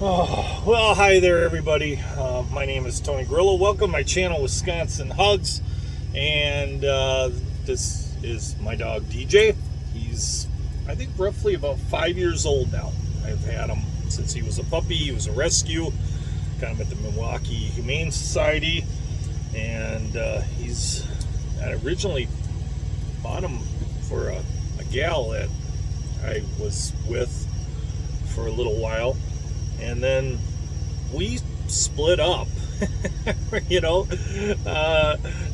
Oh, well, hi there, everybody. My name is Tony Grillo. Welcome to my channel, Wisconsin Hugs. And this is my dog, DJ. He's, I think, roughly about 5 years old now. I've had him since he was a puppy. He was a rescue. Got him at the Milwaukee Humane Society. And I originally bought him for a gal that I was with for a little while. And then we split up,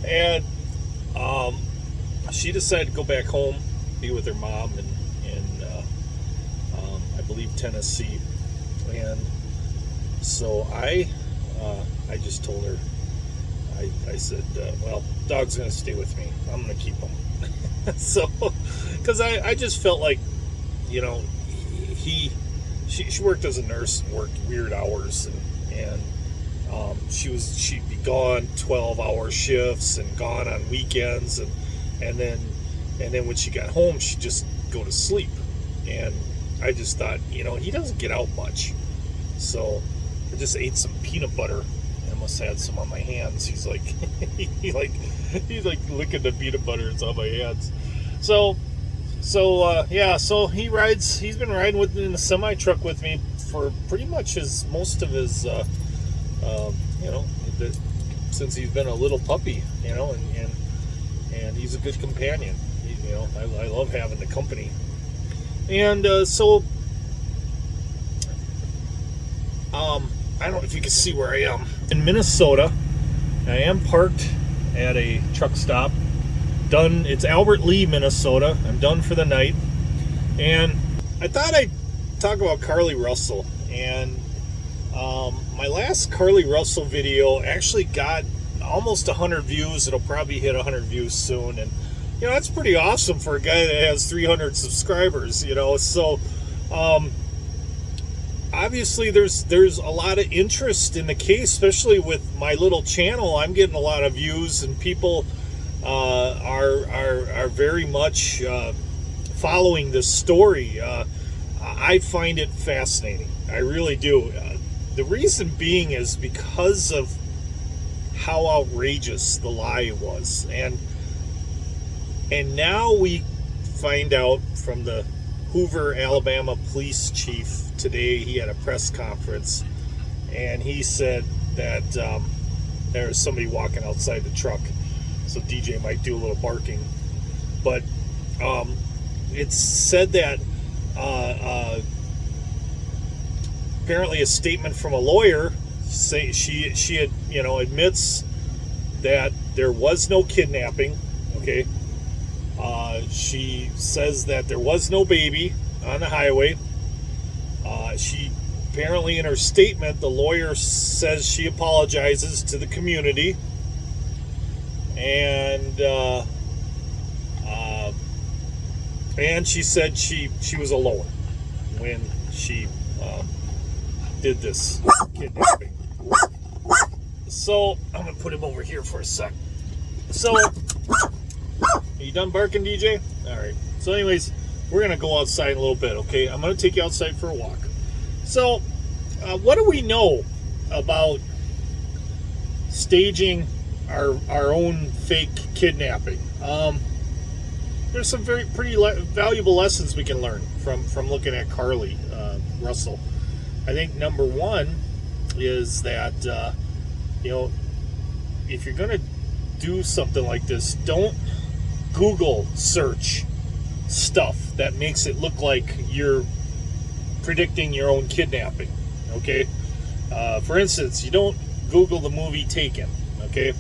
and she decided to go back home, be with her mom in I believe, Tennessee. And so I just told her, I said, well, dog's going to stay with me. I'm going to keep him. So, because I just felt like, She worked as a nurse and worked weird hours, and she'd be gone 12-hour shifts and gone on weekends, and then when she got home, she'd just go to sleep. And I just thought, he doesn't get out much, so I just ate some peanut butter. I must have had some on my hands. He's like he's like licking the peanut butter. It's on my hands. So he's been riding in the semi truck with me for pretty much most of his, since he's been a little puppy, and he's a good companion. I love having the company. And I don't know if you can see where I am. In Minnesota, I am parked at a truck stop. Done. It's Albert Lee, Minnesota. I'm done for the night. And I thought I'd talk about Carlee Russell. And my last Carlee Russell video actually got almost 100 views. It'll probably hit 100 views soon. And, that's pretty awesome for a guy that has 300 subscribers, So, obviously there's a lot of interest in the case, especially with my little channel. I'm getting a lot of views, and people are very much following this story. I find it fascinating. I really do. The reason being is because of how outrageous the lie was, and now we find out from the Hoover, Alabama police chief today. He had a press conference, and he said that there was somebody walking outside the truck. So DJ might do a little barking, but it's said that apparently a statement from a lawyer say she had admits that there was no kidnapping. Okay, she says that there was no baby on the highway. She apparently, in her statement, the lawyer says she apologizes to the community. And she said she was alone when she did this kidnapping. So I'm gonna put him over here for a sec. So, are you done barking, DJ? All right. So, anyways, we're gonna go outside in a little bit. Okay, I'm gonna take you outside for a walk. So, what do we know about staging our own fake kidnapping? There's some pretty valuable lessons we can learn from looking at Carlee Russell. I think number one is that if you're gonna do something like this, don't Google search stuff that makes it look like you're predicting your own kidnapping. Okay, for instance, you don't Google the movie Taken. Okay,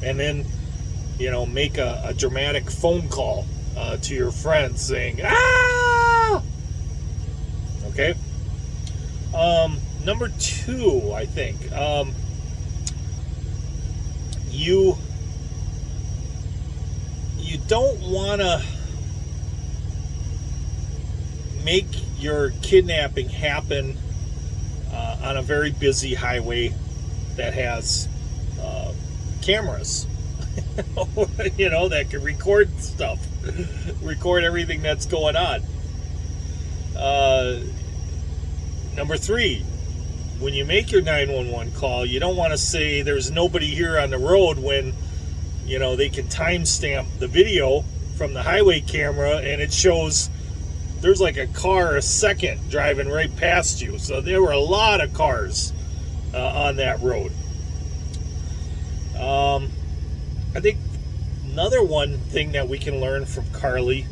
and then make a dramatic phone call to your friends saying, ah! Okay. Number two, I think, you don't want to make your kidnapping happen on a very busy highway that has cameras, that can record stuff, record everything that's going on. Number three, when you make your 911 call, you don't want to say there's nobody here on the road when, you know, they can timestamp the video from the highway camera and it shows there's like a car a second driving right past you. So there were a lot of cars on that road. I think another one thing that we can learn from Carlee,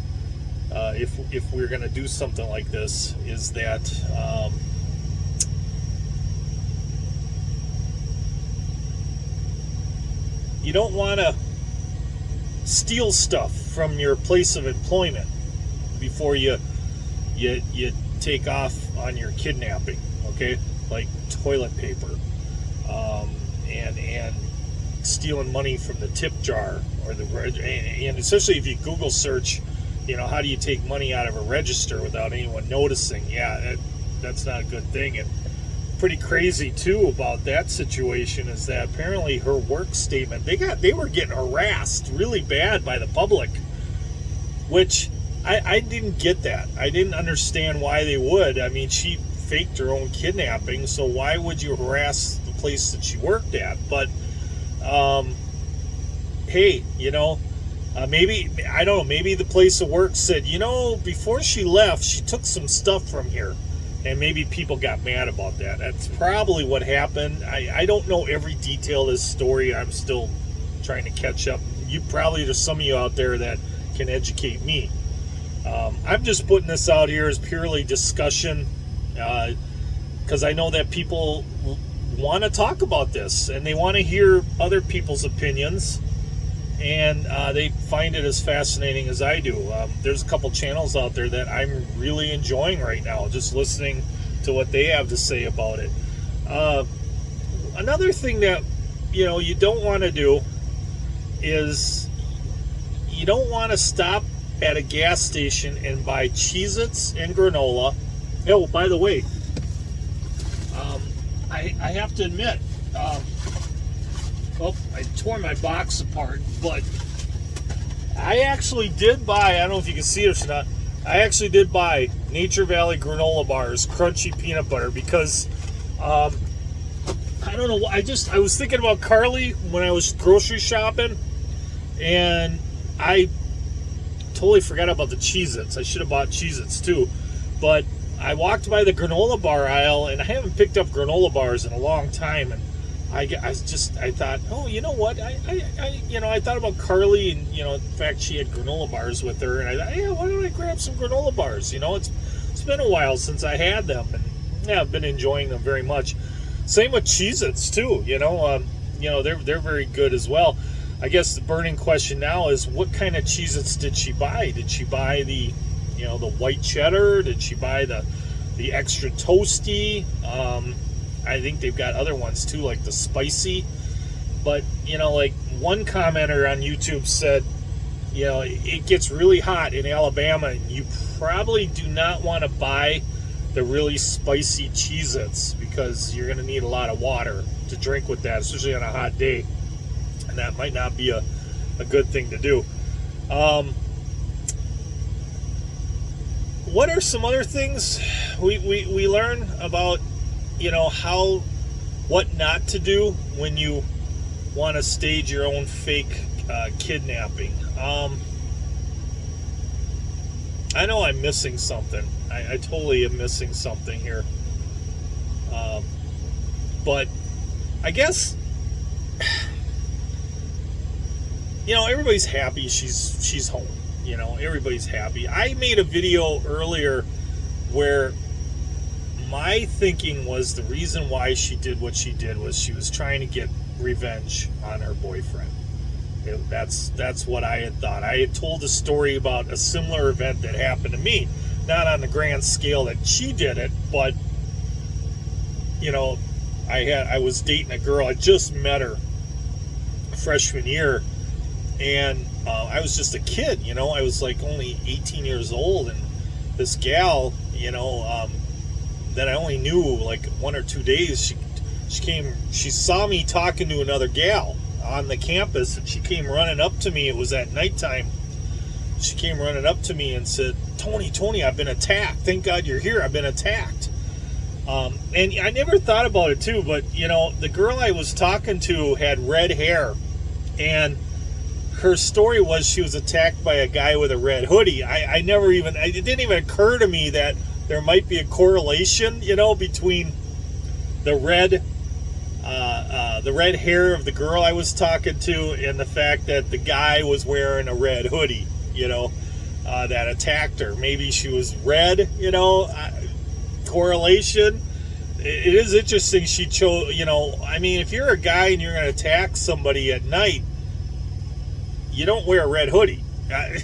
if we're going to do something like this, is that you don't want to steal stuff from your place of employment before you take off on your kidnapping. Okay, like toilet paper, and stealing money from the tip jar, or and especially if you Google search, you know, how do you take money out of a register without anyone noticing? Yeah, that's not a good thing. And pretty crazy too about that situation is that apparently her work statement, they were getting harassed really bad by the public, which I didn't get that. I didn't understand why they would. I mean, she faked her own kidnapping, so why would you harass the place that she worked at? But hey, you know, maybe, I don't know, maybe the place of work said, you know, before she left, she took some stuff from here. And maybe people got mad about that. That's probably what happened. I don't know every detail of this story. I'm still trying to catch up. There's some of you out there that can educate me. I'm just putting this out here as purely discussion, because I know that people want to talk about this and they want to hear other people's opinions, and they find it as fascinating as I do. There's a couple channels out there that I'm really enjoying right now, just listening to what they have to say about it. Another thing that, you know, you don't want to do is you don't want to stop at a gas station and buy Cheez-Its and granola. Oh, by the way, I have to admit, I tore my box apart, but I actually did buy, I don't know if you can see this or not, I actually did buy Nature Valley granola bars, crunchy peanut butter, because I don't know, I was thinking about Carlee when I was grocery shopping, and I totally forgot about the Cheez-Its. I should have bought Cheez-Its too, but I walked by the granola bar aisle, and I haven't picked up granola bars in a long time, and I thought, oh, you know what? I thought about Carlee, and, you know, in fact, she had granola bars with her, and I thought, yeah, why don't I grab some granola bars? You know, it's been a while since I had them, and yeah, I've been enjoying them very much. Same with Cheez-Its too. You know, they're very good as well. I guess the burning question now is, what kind of Cheez-Its did she buy? Did she buy the, you know, the white cheddar? Did she buy the extra toasty? I think they've got other ones too, like the spicy. But, you know, like one commenter on YouTube said, you know, it gets really hot in Alabama, and you probably do not want to buy the really spicy Cheez-Its, because you're going to need a lot of water to drink with that, especially on a hot day. And that might not be a good thing to do. What are some other things we learn about, you know, what not to do when you want to stage your own fake kidnapping? I know I'm missing something. I totally am missing something here. But I guess, you know, everybody's happy she's home. You know, everybody's happy. I made a video earlier where my thinking was the reason why she did what she did was she was trying to get revenge on her boyfriend. That's what I had thought. I had told a story about a similar event that happened to me, not on the grand scale that she did it, but, you know, I was dating a girl. I just met her freshman year, and I was just a kid, you know. I was like only 18 years old, and this gal, you know, that I only knew like 1 or 2 days, she saw me talking to another gal on the campus, and she came running up to me. It was at nighttime. She came running up to me and said, Tony, I've been attacked. Thank God you're here. I've been attacked. And I never thought about it too, but the girl I was talking to had red hair, and her story was she was attacked by a guy with a red hoodie. It didn't even occur to me that there might be a correlation, between the red hair of the girl I was talking to and the fact that the guy was wearing a red hoodie, that attacked her. Maybe she was red, correlation. It is interesting she chose, if you're a guy and you're going to attack somebody at night, you don't wear a red hoodie. And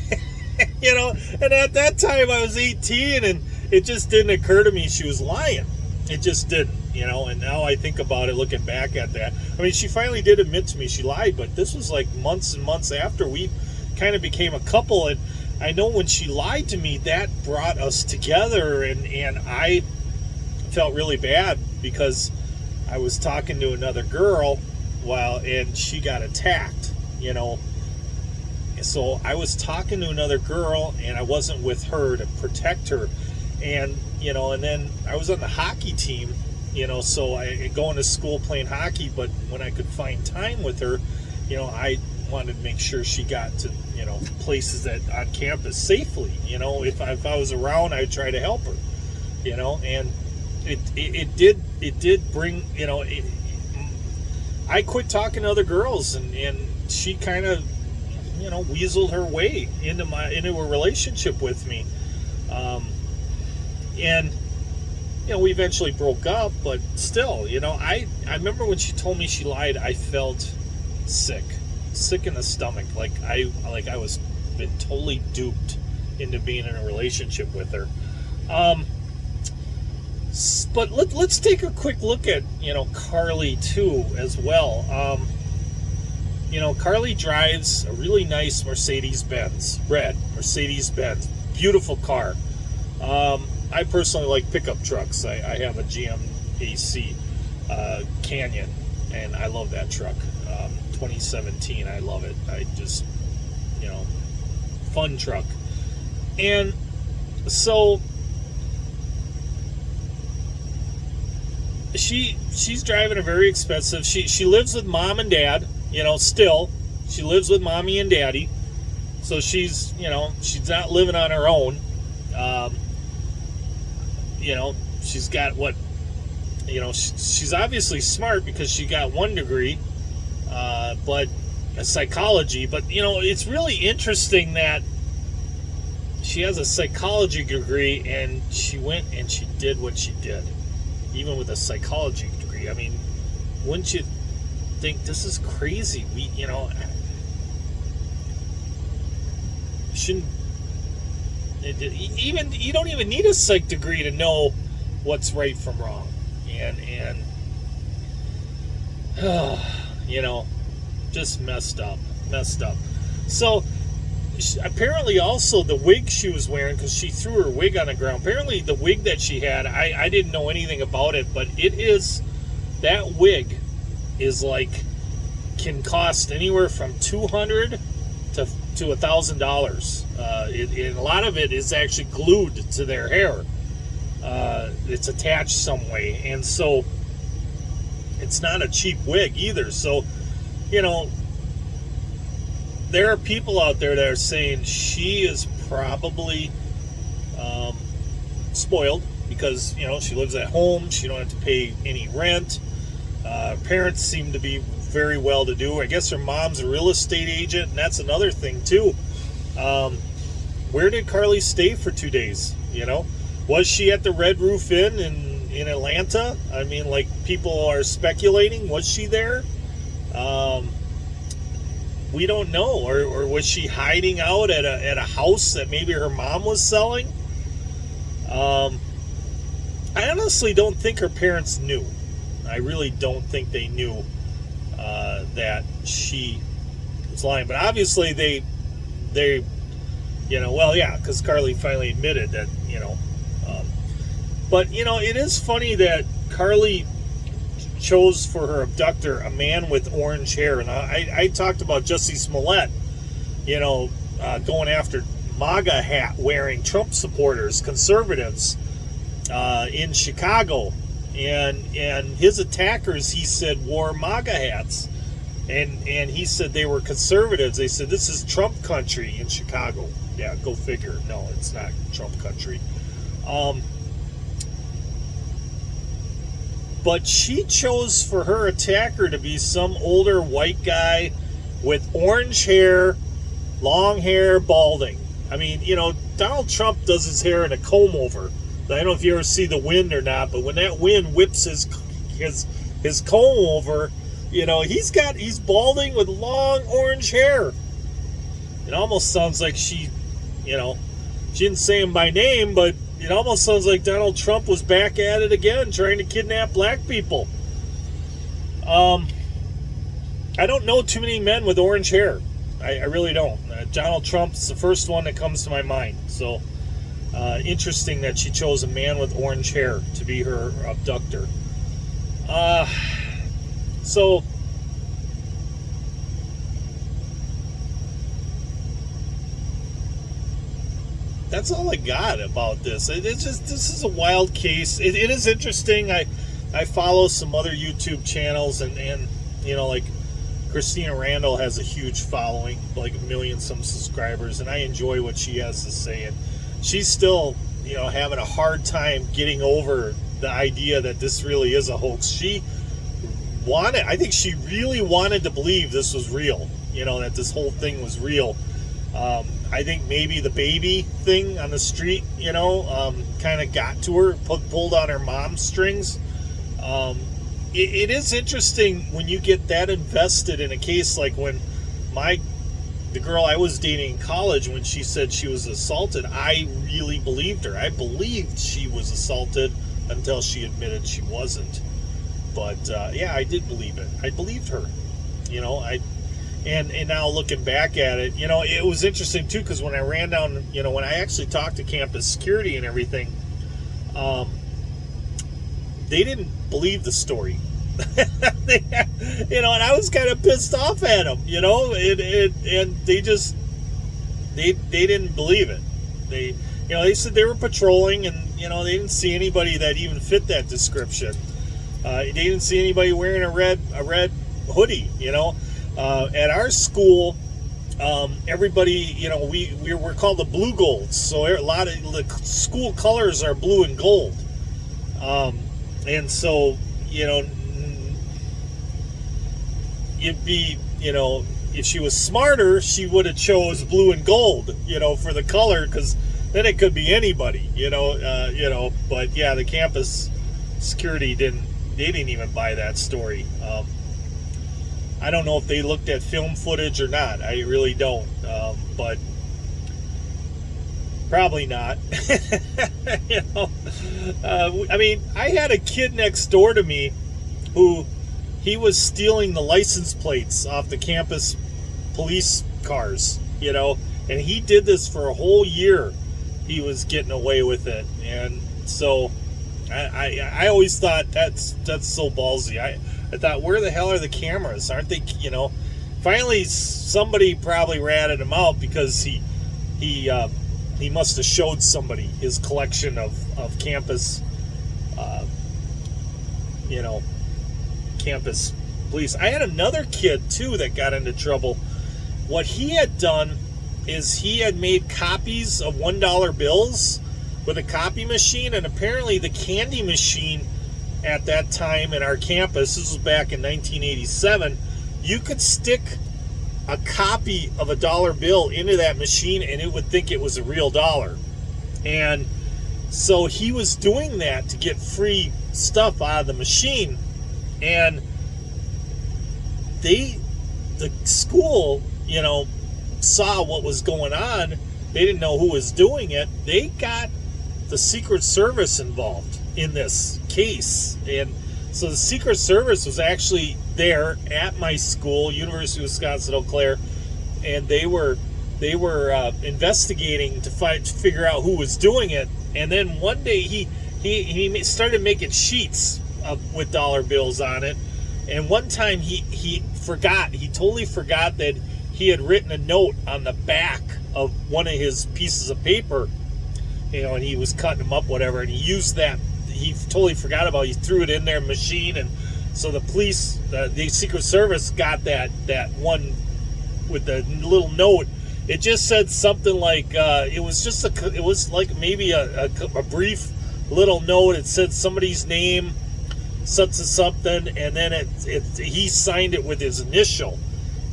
at that time I was 18 and it just didn't occur to me she was lying. It just didn't, and now I think about it looking back at that. I mean, she finally did admit to me she lied, but this was like months and months after we kind of became a couple. And I know when she lied to me, that brought us together, and I felt really bad because I was talking to another girl and she got attacked, So I was talking to another girl and I wasn't with her to protect her. And, and then I was on the hockey team, so I going to school playing hockey, but when I could find time with her, I wanted to make sure she got to, places that on campus safely. If I was around, I'd try to help her, and it did bring, I quit talking to other girls, and she kind of, weaseled her way into a relationship with me. And we eventually broke up, but still, I remember when she told me she lied, I felt sick in the stomach, like I was been totally duped into being in a relationship with her. But let's take a quick look at Carlee too as well. Carlee drives a really nice Mercedes-Benz, red Mercedes-Benz, beautiful car. I personally like pickup trucks. I have a GMAC Canyon, and I love that truck. 2017, I love it. I just, fun truck. And so she's driving a very expensive. She lives with mom and dad. Still, she lives with mommy and daddy. So she's not living on her own. She's got she's obviously smart because she got one degree, but a psychology. But, it's really interesting that she has a psychology degree and she went and she did what she did, even with a psychology degree. I mean, wouldn't you think this is crazy? Shouldn't even, you don't even need a psych degree to know what's right from wrong, and just messed up. So apparently also the wig she was wearing, because she threw her wig on the ground, apparently the wig that she had, I didn't know anything about it, but that wig is can cost anywhere from $200 to $1,000. And a lot of it is actually glued to their hair. It's attached some way, and so it's not a cheap wig either. So, there are people out there that are saying she is probably spoiled because she lives at home. She don't have to pay any rent. Parents seem to be very well to do. I guess her mom's a real estate agent, and that's another thing too. Where did Carlee stay for 2 days? Was she at the Red Roof Inn in Atlanta? I mean, people are speculating. Was she there? We don't know. Or was she hiding out at a house that maybe her mom was selling? I honestly don't think her parents knew. I really don't think they knew that she was lying. But obviously they because Carlee finally admitted that, but, it is funny that Carlee chose for her abductor a man with orange hair. And I talked about Jussie Smollett, going after MAGA hat wearing Trump supporters, conservatives in Chicago. and his attackers, he said, wore MAGA hats, and he said they were conservatives. They said this is Trump country in Chicago. Yeah, go figure. No, it's not Trump country. But she chose for her attacker to be some older white guy with orange hair, long hair, balding. I mean, you know, Donald Trump does his hair in a comb over. I don't know if you ever see the wind or not, but when that wind whips his comb over, you know, he's balding with long orange hair. It almost sounds like she, you know, she didn't say him by name, but it almost sounds like Donald Trump was back at it again, trying to kidnap black people. I don't know too many men with orange hair. I really don't. Donald Trump's the first one that comes to my mind. So, interesting that she chose a man with orange hair to be her abductor. So, that's all I got about this. It's just, this is a wild case. It is interesting. I follow some other YouTube channels, and you know, like Christina Randall has a huge following, like 1 million some subscribers, and I enjoy what she has to say. And she's still, you know, having a hard time getting over the idea that this really is a hoax. I think she really wanted to believe this was real, you know, that this whole thing was real. I think maybe the baby thing on the street, you know, kind of got to her, pulled on her mom's strings. It is interesting when you get that invested in a case, like when the girl I was dating in college, when she said she was assaulted, I really believed her. I believed she was assaulted until she admitted she wasn't. But yeah, I did believe it. I believed her. You know, and now looking back at it, you know, it was interesting too, because when I ran down, you know, when I actually talked to campus security and everything, they didn't believe the story. You know, and I was kind of pissed off at them, you know, and they just, they didn't believe it. They, you know, they said they were patrolling, and, you know, they didn't see anybody that even fit that description. They didn't see anybody wearing a red hoodie, you know. At our school, everybody, you know, we're called the Blue Golds, so a lot of the school colors are blue and gold. And so, you know, it'd be, you know, if she was smarter, she would have chose blue and gold, you know, for the color, because then it could be anybody, you know. But yeah, the campus security didn't even buy that story. I don't know if they looked at film footage or not. I really don't, but probably not. You know, I mean, I had a kid next door to me who, he was stealing the license plates off the campus police cars, you know, and he did this for a whole year. He was getting away with it, and so I always thought that's so ballsy. I thought, where the hell are the cameras? Aren't they, you know? Finally, somebody probably ratted him out, because he must have showed somebody his collection of campus, you know, campus police. I had another kid too that got into trouble. What he had done is he had made copies of $1 bills with a copy machine, and apparently the candy machine at that time in our campus, this was back in 1987, you could stick a copy of a $1 bill into that machine and it would think it was a real dollar. And so he was doing that to get free stuff out of the machine. And the school, you know, saw what was going on. They didn't know who was doing it. They got the Secret Service involved in this case. And so the Secret Service was actually there at my school, University of Wisconsin-Eau Claire, and they were investigating to figure out who was doing it. And then one day he started making sheets with dollar bills on it. And one time he totally forgot that he had written a note on the back of one of his pieces of paper, you know, and he was cutting them up, whatever, and he used he totally forgot about. He threw it in their machine, and so the police, the Secret Service, got that one with the little note. It just said something like it was like maybe a brief little note. It said somebody's name, such and something, and then he signed it with his initial.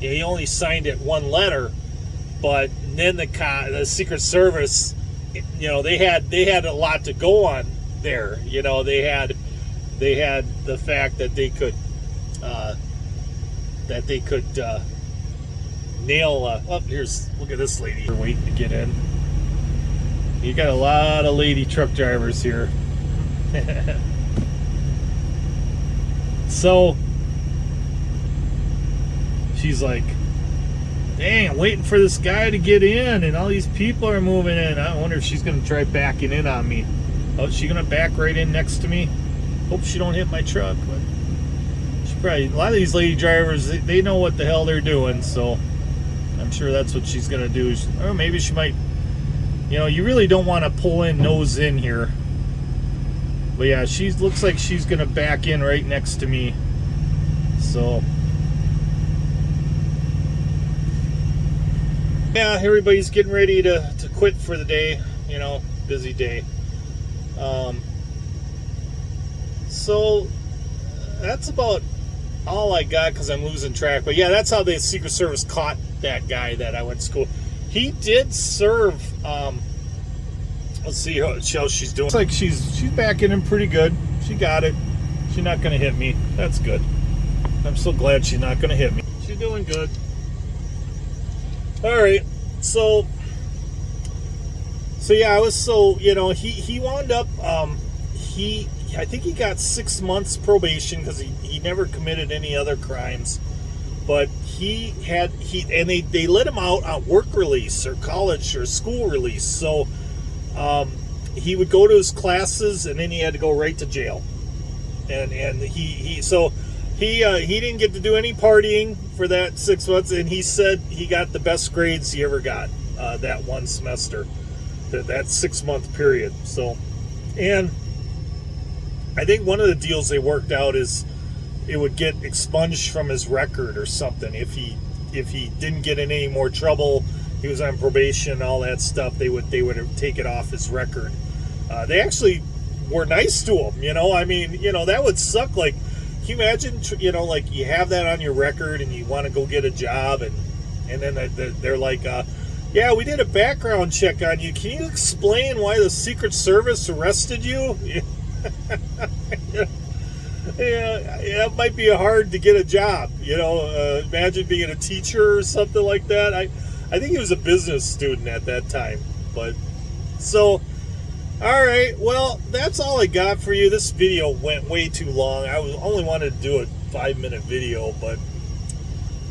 He only signed it one letter, but then the Secret Service, they had a lot to go on there. They had the fact that they could nail. Look at this lady. We're waiting to get in. You got a lot of lady truck drivers here. So she's like, dang, I'm waiting for this guy to get in, and all these people are moving in. I wonder if she's going to try backing in on me. Oh, is she going to back right in next to me? Hope she don't hit my truck. But she probably, a lot of these lady drivers, they know what the hell they're doing, so I'm sure that's what she's going to do. Or maybe she might, you really don't want to pull in, nose in here. But yeah, looks like she's going to back in right next to me. So yeah, everybody's getting ready to quit for the day. Busy day. So that's about all I got because I'm losing track. But yeah, that's how the Secret Service caught that guy that I went to school. He did serve. Let's see how she's doing. Looks like she's backing in pretty good. She got it. She's not going to hit me. That's good. I'm so glad she's not going to hit me. She's doing good. All right. So yeah, I was he wound up I think he got 6 months probation because he never committed any other crimes, but they let him out on work release or college or school release. So he would go to his classes and then he had to go right to jail, and he didn't get to do any partying for that 6 months, and he said he got the best grades he ever got that one semester, that 6 month period. So, and I think one of the deals they worked out is it would get expunged from his record or something if he didn't get in any more trouble. He was on probation, all that stuff. They would take it off his record. They actually were nice to him. I mean, that would suck. Like, can you imagine? Like you have that on your record and you want to go get a job, and then they're like, yeah, we did a background check on you. Can you explain why the Secret Service arrested you? Yeah, it might be hard to get a job. Imagine being a teacher or something like that. I think he was a business student at that time. But so, all right. Well, that's all I got for you. This video went way too long. I only wanted to do a 5-minute video, but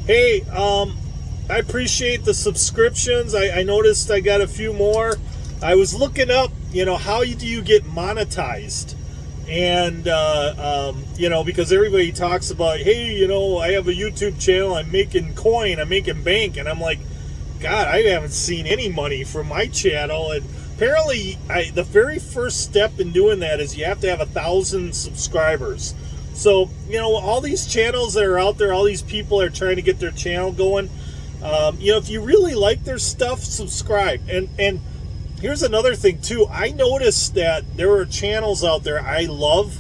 hey, I appreciate the subscriptions. I noticed I got a few more. I was looking up, how do you get monetized? And, because everybody talks about, hey, I have a YouTube channel, I'm making coin, I'm making bank. And I'm like, God, I haven't seen any money from my channel. And apparently, the very first step in doing that is you have to have 1,000 subscribers. So, all these channels that are out there, all these people are trying to get their channel going. If you really like their stuff, subscribe. And here's another thing too. I noticed that there are channels out there I love,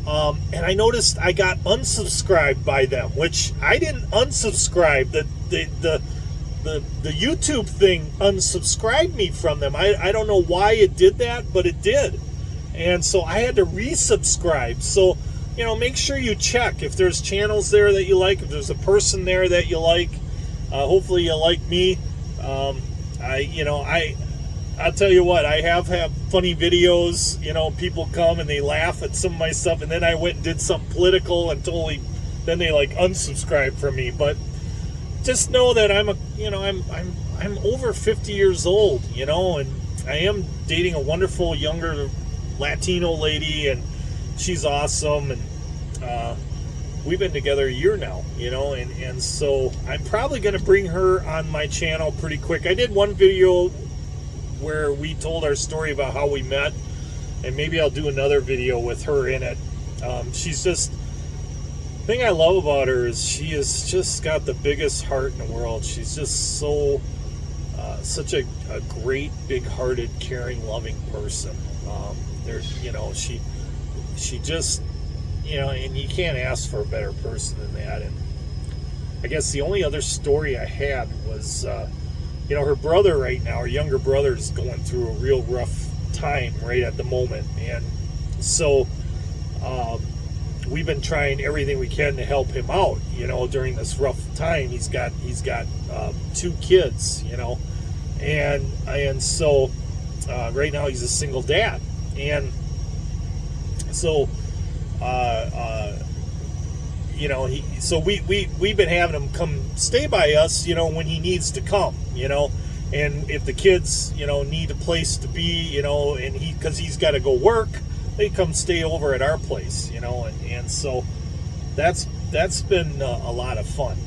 and I noticed I got unsubscribed by them, which I didn't unsubscribe. The YouTube thing unsubscribed me from them. I don't know why it did that, but it did, and so I had to resubscribe. So make sure you check if there's channels there that you like, if there's a person there that you like. Hopefully you like me. I'll tell you what, I have funny videos. People come and they laugh at some of my stuff, and then I went and did something political and then they like unsubscribe from me. But just know that I'm over 50 years old, and I am dating a wonderful younger Latino lady, and she's awesome, and we've been together a year now, and so I'm probably going to bring her on my channel pretty quick. I did one video where we told our story about how we met, and maybe I'll do another video with her in it. She's just, the thing I love about her is she has just got the biggest heart in the world. She's just so such a great, big-hearted, caring, loving person. There's, you know, she just, you know, and you can't ask for a better person than that. And I guess the only other story I had was, you know, her brother right now, her younger brother, is going through a real rough time right at the moment, and so we've been trying everything we can to help him out, you know, during this rough time. He's got 2 kids, you know, and so right now he's a single dad, and so you know, so we've been having him come stay by us, you know, when he needs to come, you know, and if the kids, you know, need a place to be, you know, and because he's got to go work, they come stay over at our place, you know, and so that's been a lot of fun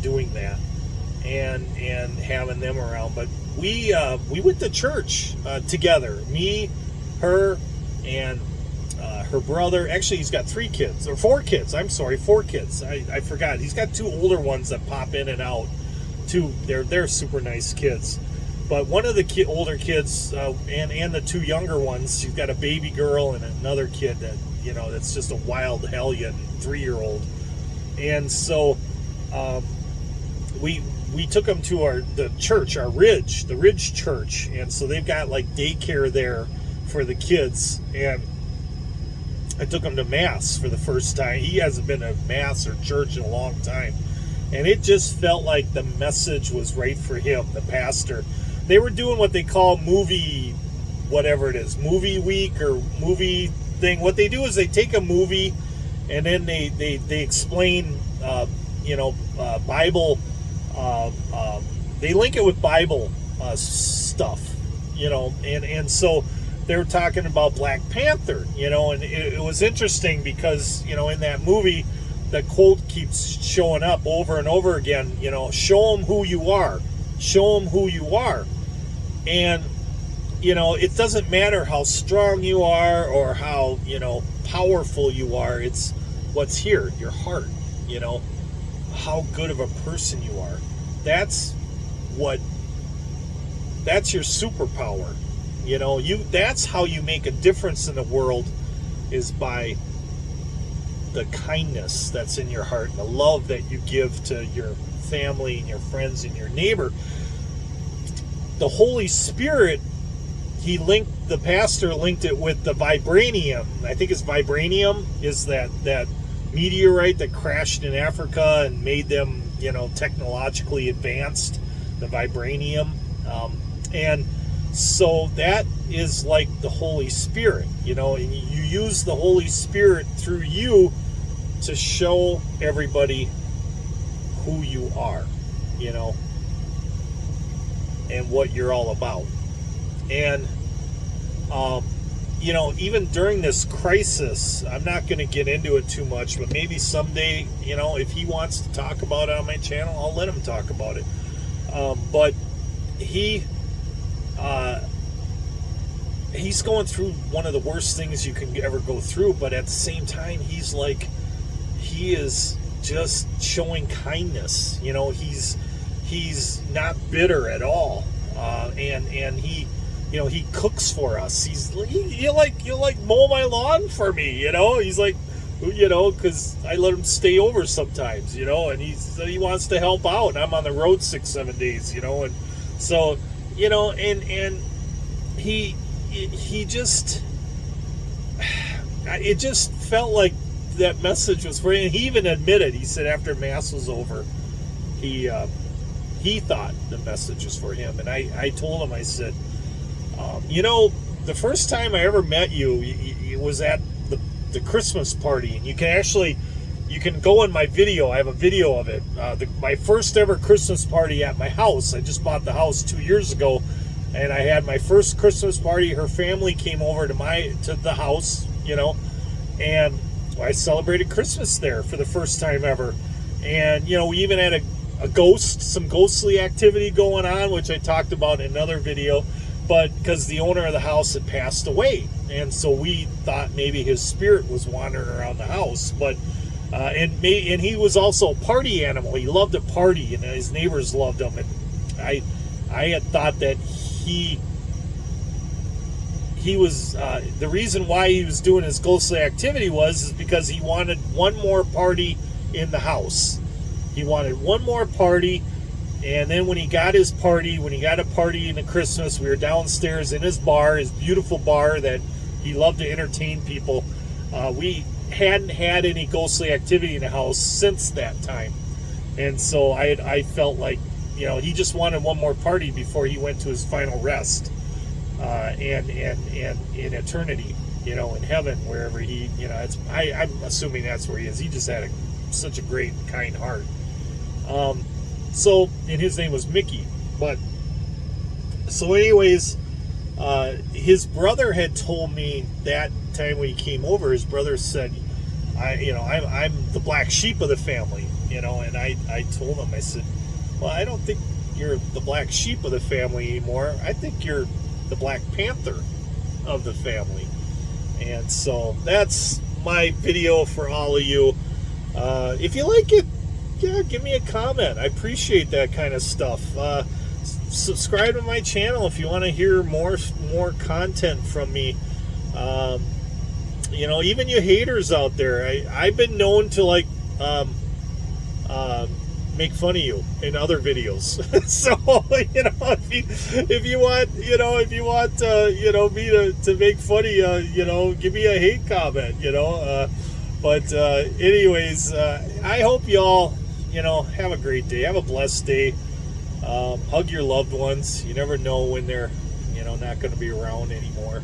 doing that and having them around. But we went to church together, me, her, and her brother. Actually, he's got 3 kids, or 4 kids. I'm sorry, 4 kids. I forgot. He's got 2 older ones that pop in and out. They're super nice kids. But one of the older kids and the 2 younger ones, she's got a baby girl and another kid that, you know, that's just a wild hellion 3-year-old. And so we took them to the church, the Ridge Church, and so they've got like daycare there for the kids. And I took him to Mass for the first time. He hasn't been to Mass or church in a long time. And it just felt like the message was right for him, the pastor. They were doing what they call movie week or movie thing. What they do is they take a movie and then they explain, you know, Bible. They link it with Bible stuff, you know, and so they were talking about Black Panther, you know, and it was interesting because, you know, in that movie, the quote keeps showing up over and over again, you know, show them who you are. Show them who you are. And, you know, it doesn't matter how strong you are or how, you know, powerful you are. It's what's here, your heart, you know, how good of a person you are. That's your superpower. You know, that's how you make a difference in the world, is by the kindness that's in your heart, the love that you give to your family and your friends and your neighbor. The Holy Spirit, the pastor linked it with the vibranium. I think it's vibranium is that meteorite that crashed in Africa and made them, you know, technologically advanced, the vibranium. And so that is like the Holy Spirit, you know, and you use the Holy Spirit through you to show everybody who you are, you know, and what you're all about. And, you know, even during this crisis, I'm not going to get into it too much, but maybe someday, you know, if he wants to talk about it on my channel, I'll let him talk about it. But he's going through one of the worst things you can ever go through, but at the same time, he is just showing kindness. You know, he's not bitter at all, and he, you know, he cooks for us. He'll like mow my lawn for me. You know, he's like, you know, because I let him stay over sometimes. You know, and he wants to help out. And I'm on the road 6-7 days. You know, and so, you know, and he just, it just felt like that message was for him. And he even admitted, he said after Mass was over, he thought the message was for him. And I told him, I said, you know, the first time I ever met you, it was at the Christmas party. And you can go in my video. I have a video of it. My first ever Christmas party at my house. I just bought the house 2 years ago. And I had my first Christmas party. Her family came over to the house, you know, and I celebrated Christmas there for the first time ever. And, you know, we even had some ghostly activity going on, which I talked about in another video. but because the owner of the house had passed away, and so we thought maybe his spirit was wandering around the house. But and he was also a party animal. He loved to party, and his neighbors loved him. And I had thought that he was the reason why he was doing his ghostly activity is because he wanted one more party in the house. He wanted one more party. And then when he got a party in the Christmas, we were downstairs in his bar, his beautiful bar that he loved to entertain people. We hadn't had any ghostly activity in the house since that time. And so I felt like, he just wanted one more party before he went to his final rest. And in eternity, in heaven, wherever he, I'm assuming that's where he is. He just had such a great, kind heart. So, and his name was Mickey. But, so anyways, his brother had told me that time when he came over, his brother said, I'm the black sheep of the family, and I told him, I said, well, I don't think you're the black sheep of the family anymore. I think you're the Black Panther of the family. And so that's my video for all of you. If you like it, yeah, give me a comment. I appreciate that kind of stuff. Subscribe to my channel if you want to hear more content from me. Even you haters out there, I've been known to make fun of you in other videos. So if you want me to make fun of you, give me a hate comment. But anyways, I hope y'all have a great day, have a blessed day. Hug your loved ones. You never know when they're not going to be around anymore.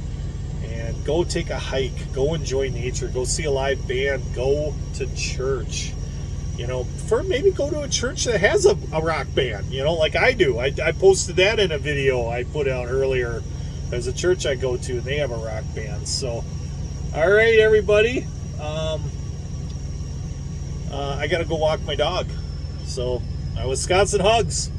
And go take a hike, go enjoy nature, go see a live band, go to church. Maybe go to a church that has a rock band, like I do. I posted that in a video I put out earlier. There's a church I go to, and they have a rock band. So, all right, everybody. I got to go walk my dog. So, Wisconsin Hugs.